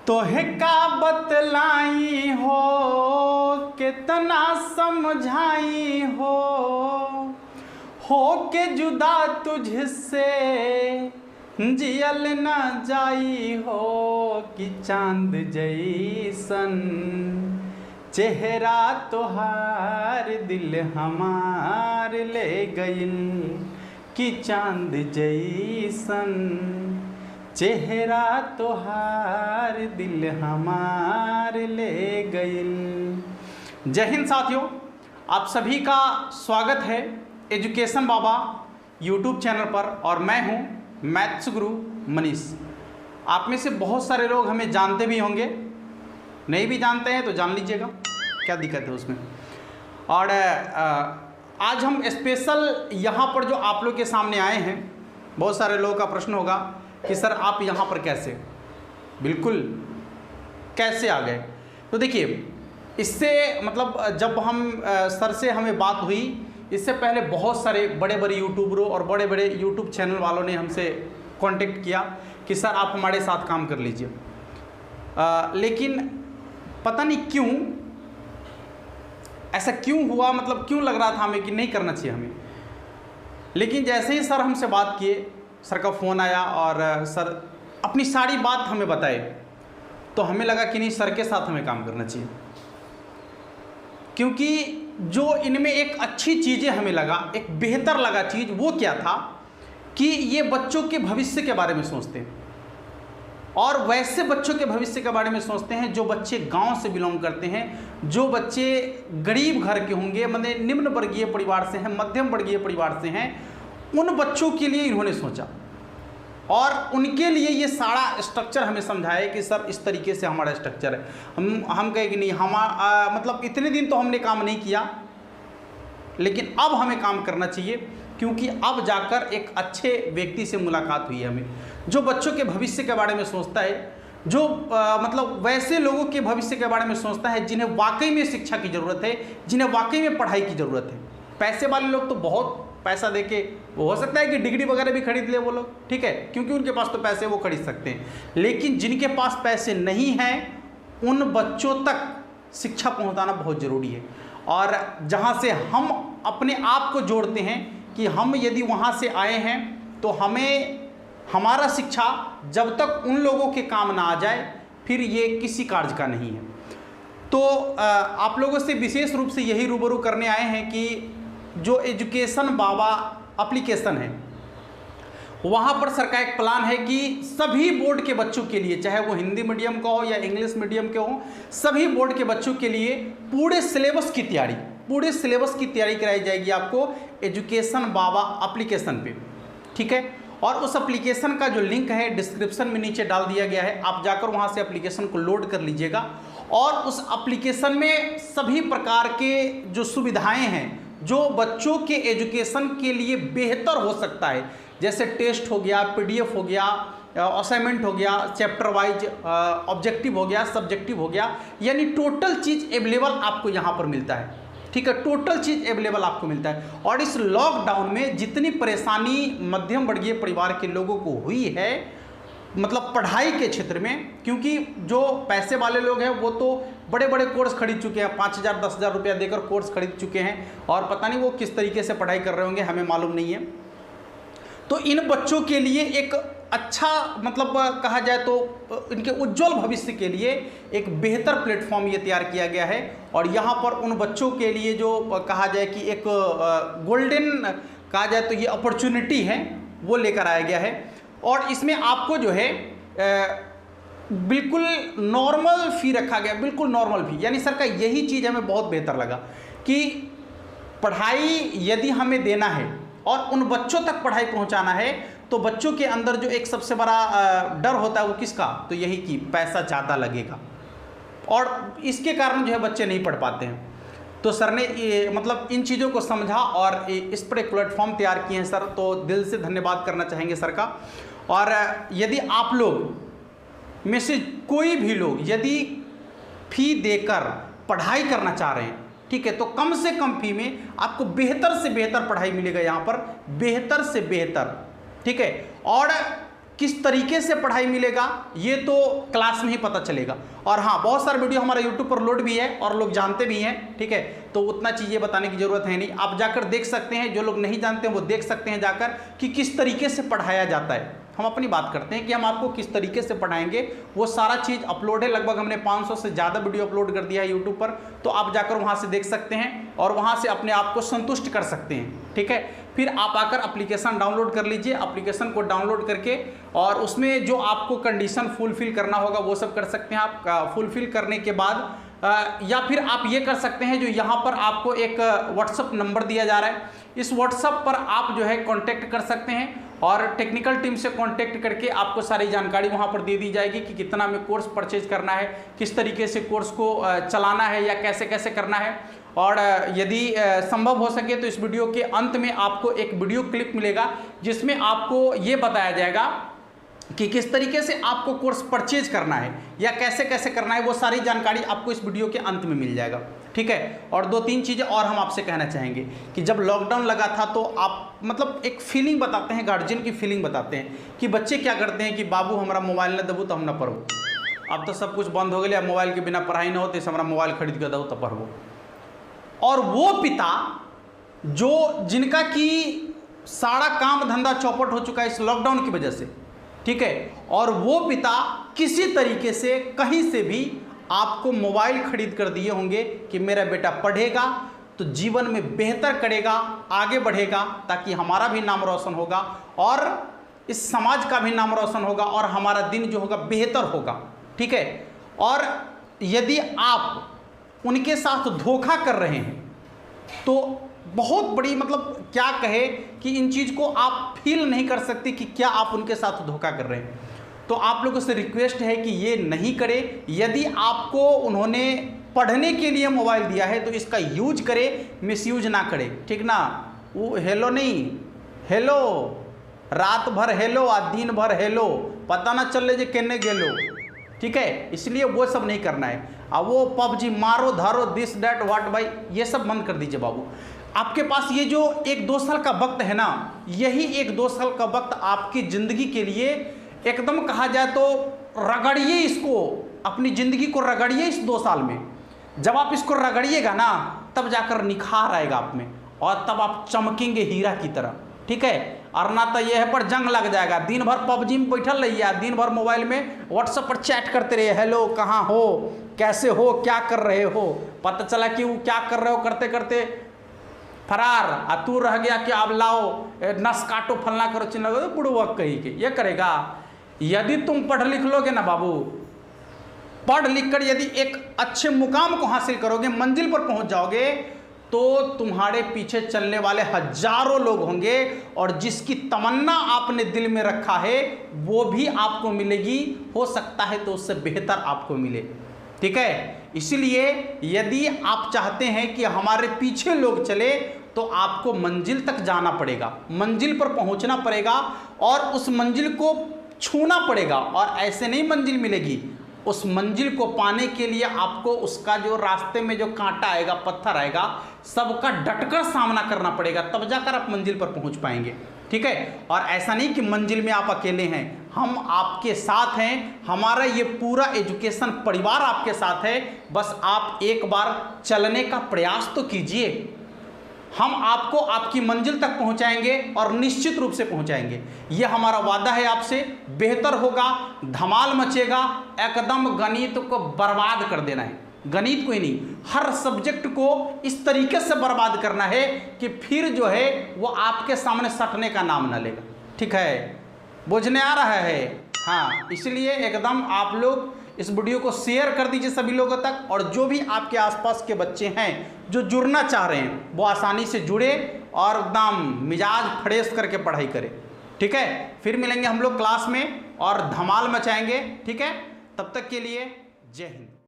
तोहे का बतलाई हो, कितना समझाई हो के जुदा तुझसे जियल न जाई हो, कि चांद जैसन चेहरा तोहार दिल हमार ले गइल, कि चांद जैसन चेहरा तोहार दिल हमार ले गइल। जय हिंद साथियों, आप सभी का स्वागत है एजुकेशन बाबा यूट्यूब चैनल पर और मैं हूं मैथ्स गुरु मनीष। आप में से बहुत सारे लोग हमें जानते भी होंगे, नहीं भी जानते हैं तो जान लीजिएगा, क्या दिक्कत है उसमें। और आज हम स्पेशल यहाँ पर जो आप लोग के सामने आए हैं, बहुत सारे लोगों का प्रश्न होगा कि सर आप यहाँ पर कैसे, बिल्कुल कैसे आ गए। तो देखिए, इससे मतलब जब हम सर से हमें बात हुई, इससे पहले बहुत सारे बड़े बड़े यूट्यूबरों और बड़े बड़े यूट्यूब चैनल वालों ने हमसे कांटेक्ट किया कि सर आप हमारे साथ काम कर लीजिए। लेकिन पता नहीं क्यों ऐसा क्यों हुआ, मतलब क्यों लग रहा था हमें कि नहीं करना चाहिए हमें। लेकिन जैसे ही सर हमसे बात किए, सर का फ़ोन आया और सर अपनी सारी बात हमें बताए, तो हमें लगा कि नहीं, सर के साथ हमें काम करना चाहिए। क्योंकि जो इनमें एक अच्छी चीज़ें हमें लगा, एक बेहतर लगा चीज़, वो क्या था कि ये बच्चों के भविष्य के बारे में सोचते हैं और वैसे बच्चों के भविष्य के बारे में सोचते हैं जो बच्चे गांव से बिलोंग करते हैं, जो बच्चे गरीब घर के होंगे, मतलब निम्न वर्गीय परिवार से हैं, मध्यम वर्गीय परिवार से हैं, उन बच्चों के लिए इन्होंने सोचा और उनके लिए ये सारा स्ट्रक्चर हमें समझाया कि सर इस तरीके से हमारा स्ट्रक्चर है। हम कहे कि नहीं, मतलब इतने दिन तो हमने काम नहीं किया, लेकिन अब हमें काम करना चाहिए, क्योंकि अब जाकर एक अच्छे व्यक्ति से मुलाकात हुई है हमें, जो बच्चों के भविष्य के बारे में सोचता है, जो मतलब वैसे लोगों के भविष्य के बारे में सोचता है जिन्हें वाकई में शिक्षा की ज़रूरत है, जिन्हें वाकई में पढ़ाई की ज़रूरत है। पैसे वाले लोग तो बहुत पैसा देके, वो हो सकता है कि डिग्री वगैरह भी खरीद ले वो लोग, ठीक है, क्योंकि उनके पास तो पैसे, वो खरीद सकते हैं। लेकिन जिनके पास पैसे नहीं हैं, उन बच्चों तक शिक्षा पहुंचाना बहुत ज़रूरी है। और जहां से हम अपने आप को जोड़ते हैं कि हम यदि वहां से आए हैं तो हमें हमारा शिक्षा जब तक उन लोगों के काम ना आ जाए, फिर ये किसी कार्य का नहीं है। तो आप लोगों से विशेष रूप से यही रूबरू करने आए हैं कि जो एजुकेशन बाबा एप्लीकेशन है, वहाँ पर सर का एक प्लान है कि सभी बोर्ड के बच्चों के लिए, चाहे वो हिंदी मीडियम का हो या इंग्लिश मीडियम के हो, सभी बोर्ड के बच्चों के लिए पूरे सिलेबस की तैयारी कराई जाएगी आपको एजुकेशन बाबा एप्लीकेशन पे, ठीक है। और उस एप्लीकेशन का जो लिंक है डिस्क्रिप्शन में नीचे डाल दिया गया है, आप जाकर वहाँ से एप्लीकेशन को लोड कर लीजिएगा। और उस एप्लीकेशन में सभी प्रकार के जो सुविधाएँ हैं जो बच्चों के एजुकेशन के लिए बेहतर हो सकता है, जैसे टेस्ट हो गया, पीडीएफ हो गया, असाइनमेंट हो गया, चैप्टर वाइज ऑब्जेक्टिव हो गया, सब्जेक्टिव हो गया, यानी टोटल चीज़ अवेलेबल आपको यहाँ पर मिलता है, ठीक है, टोटल चीज़ अवेलेबल आपको मिलता है। और इस लॉकडाउन में जितनी परेशानी मध्यम वर्गीय परिवार के लोगों को हुई है, मतलब पढ़ाई के क्षेत्र में, क्योंकि जो पैसे वाले लोग हैं वो तो बड़े बड़े कोर्स खरीद चुके हैं, 5,000 10,000 रुपया देकर कोर्स खरीद चुके हैं, और पता नहीं वो किस तरीके से पढ़ाई कर रहे होंगे, हमें मालूम नहीं है। तो इन बच्चों के लिए एक अच्छा, मतलब कहा जाए तो इनके उज्जवल भविष्य के लिए एक बेहतर प्लेटफॉर्म ये तैयार किया गया है। और यहाँ पर उन बच्चों के लिए जो कहा जाए कि एक गोल्डन, कहा जाए तो ये अपॉर्चुनिटी है, वो लेकर आया गया है। और इसमें आपको जो है बिल्कुल नॉर्मल फ़ी रखा गया, बिल्कुल नॉर्मल फ़ी, यानी सर का यही चीज़ हमें बहुत बेहतर लगा कि पढ़ाई यदि हमें देना है और उन बच्चों तक पढ़ाई पहुंचाना है, तो बच्चों के अंदर जो एक सबसे बड़ा डर होता है वो किसका, तो यही कि पैसा ज़्यादा लगेगा, और इसके कारण जो है बच्चे नहीं पढ़ पाते हैं। तो सर ने ये मतलब इन चीज़ों को समझा और इस पर एक प्लेटफॉर्म तैयार किए हैं सर, तो दिल से धन्यवाद करना चाहेंगे सर का। और यदि आप लोग में से कोई भी लोग यदि फ़ी देकर पढ़ाई करना चाह रहे हैं, ठीक है, तो कम से कम फ़ी में आपको बेहतर से बेहतर पढ़ाई मिलेगा यहाँ पर, बेहतर से बेहतर, ठीक है। और किस तरीके से पढ़ाई मिलेगा ये तो क्लास में ही पता चलेगा। और हाँ, बहुत सारे वीडियो हमारा यूट्यूब पर लोड भी है और लोग जानते भी हैं, ठीक है, तो उतना चीज़ें बताने की ज़रूरत है नहीं, आप जाकर देख सकते हैं। जो लोग नहीं जानते हैं वो देख सकते हैं जाकर कि किस तरीके से पढ़ाया जाता है। हम अपनी बात करते हैं कि हम आपको किस तरीके से पढ़ाएंगे, वो सारा चीज़ अपलोड है। लगभग हमने 500 से ज़्यादा वीडियो अपलोड कर दिया है यूट्यूब पर, तो आप जाकर वहाँ से देख सकते हैं और वहाँ से अपने आप को संतुष्ट कर सकते हैं, ठीक है। फिर आप आकर एप्लीकेशन डाउनलोड कर लीजिए, एप्लीकेशन को डाउनलोड करके और उसमें जो आपको कंडीशन फुलफिल करना होगा वो सब कर सकते हैं आप। फुलफिल करने के बाद या फिर आप ये कर सकते हैं, जो यहाँ पर आपको एक व्हाट्सअप नंबर दिया जा रहा है, इस व्हाट्सअप पर आप जो है कांटेक्ट कर सकते हैं और टेक्निकल टीम से कांटेक्ट करके आपको सारी जानकारी वहाँ पर दे दी जाएगी कि कितना में कोर्स परचेज करना है, किस तरीके से कोर्स को चलाना है या कैसे कैसे करना है। और यदि संभव हो सके तो इस वीडियो के अंत में आपको एक वीडियो क्लिप मिलेगा जिसमें आपको ये बताया जाएगा कि किस तरीके से आपको कोर्स परचेज करना है या कैसे कैसे करना है। वो सारी जानकारी आपको इस वीडियो के अंत में मिल जाएगा, ठीक है। और 2-3 चीज़ें और हम आपसे कहना चाहेंगे कि जब लॉकडाउन लगा था तो आप मतलब एक फीलिंग बताते हैं, गार्जियन की फीलिंग बताते हैं कि बच्चे क्या करते हैं कि बाबू हमारा मोबाइल न देबू तो हम न पढ़ो, अब तो सब कुछ बंद हो गया, मोबाइल के बिना पढ़ाई न हो तो हमारा मोबाइल खरीद के दो तो पढ़ो। और वो पिता जो जिनका कि सारा काम धंधा चौपट हो चुका है इस लॉकडाउन की वजह से, ठीक है, और वो पिता किसी तरीके से कहीं से भी आपको मोबाइल खरीद कर दिए होंगे कि मेरा बेटा पढ़ेगा तो जीवन में बेहतर करेगा, आगे बढ़ेगा, ताकि हमारा भी नाम रोशन होगा और इस समाज का भी नाम रोशन होगा और हमारा दिन जो होगा बेहतर होगा, ठीक है। और यदि आप उनके साथ धोखा कर रहे हैं तो बहुत बड़ी मतलब क्या कहे कि इन चीज़ को आप फील नहीं कर सकते कि क्या आप उनके साथ धोखा कर रहे हैं। तो आप लोगों से रिक्वेस्ट है कि ये नहीं करें। यदि आपको उन्होंने पढ़ने के लिए मोबाइल दिया है तो इसका यूज करें, मिसयूज ना करें, ठीक ना। वो हेलो नहीं, हेलो रात भर हेलो आ दिन भर हेलो, पता ना चल जे केने गेलो, ठीक है। इसलिए वो सब नहीं करना है। अब वो पबजी मारो धारो दिस डैट व्हाट भाई ये सब बंद कर दीजिए बाबू। आपके पास ये जो 1-2 साल का वक्त है ना, यही 1-2 साल का वक्त आपकी ज़िंदगी के लिए एकदम कहा जाए तो रगड़िए इसको, अपनी ज़िंदगी को रगड़िए इस 2 साल में। जब आप इसको रगड़िएगा ना तब जाकर निखार आएगा आप में और तब आप चमकेंगे हीरा की तरह, ठीक है। और ना तो यह पर जंग लग जाएगा, दिन भर पबजी में बैठल रहिए, दिन भर मोबाइल में व्हाट्सएप पर चैट करते रहिए, हेलो कहाँ हो, कैसे हो, क्या कर रहे हो, पता चला कि वो क्या कर रहे हो करते करते फरार, आ तू रह गया कि अब लाओ नस काटो फलना करो चिन्ह लगो, तो बुढ़वक कही के ये करेगा। यदि तुम पढ़ लिख लोगे ना बाबू, पढ़ लिख कर यदि एक अच्छे मुकाम को हासिल करोगे, मंजिल पर पहुंच जाओगे, तो तुम्हारे पीछे चलने वाले हजारों लोग होंगे और जिसकी तमन्ना आपने दिल में रखा है वो भी आपको मिलेगी, हो सकता है तो उससे बेहतर आपको मिले, ठीक है। इसलिए यदि आप चाहते हैं कि हमारे पीछे लोग चले तो आपको मंजिल तक जाना पड़ेगा, मंजिल पर पहुंचना पड़ेगा और उस मंजिल को छूना पड़ेगा। और ऐसे नहीं मंजिल मिलेगी, उस मंजिल को पाने के लिए आपको उसका जो रास्ते में जो कांटा आएगा, पत्थर आएगा, सबका डटकर सामना करना पड़ेगा, तब जाकर आप मंजिल पर पहुंच पाएंगे, ठीक है। और ऐसा नहीं कि मंजिल में आप अकेले हैं, हम आपके साथ हैं, हमारा ये पूरा एजुकेशन परिवार आपके साथ है। बस आप एक बार चलने का प्रयास तो कीजिए, हम आपको आपकी मंजिल तक पहुंचाएंगे और निश्चित रूप से पहुंचाएंगे, यह हमारा वादा है आपसे। बेहतर होगा, धमाल मचेगा, एकदम गणित को बर्बाद कर देना है, गणित को ही नहीं हर सब्जेक्ट को इस तरीके से बर्बाद करना है कि फिर जो है वो आपके सामने सटने का नाम ना लेगा, ठीक है, बुझने आ रहा है। हाँ, इसलिए एकदम आप लोग इस वीडियो को शेयर कर दीजिए सभी लोगों तक, और जो भी आपके आसपास के बच्चे हैं जो जुड़ना चाह रहे हैं वो आसानी से जुड़े और एकदम मिजाज फ्रेश करके पढ़ाई करें, ठीक है। फिर मिलेंगे हम लोग क्लास में और धमाल मचाएंगे, ठीक है। तब तक के लिए जय हिंद।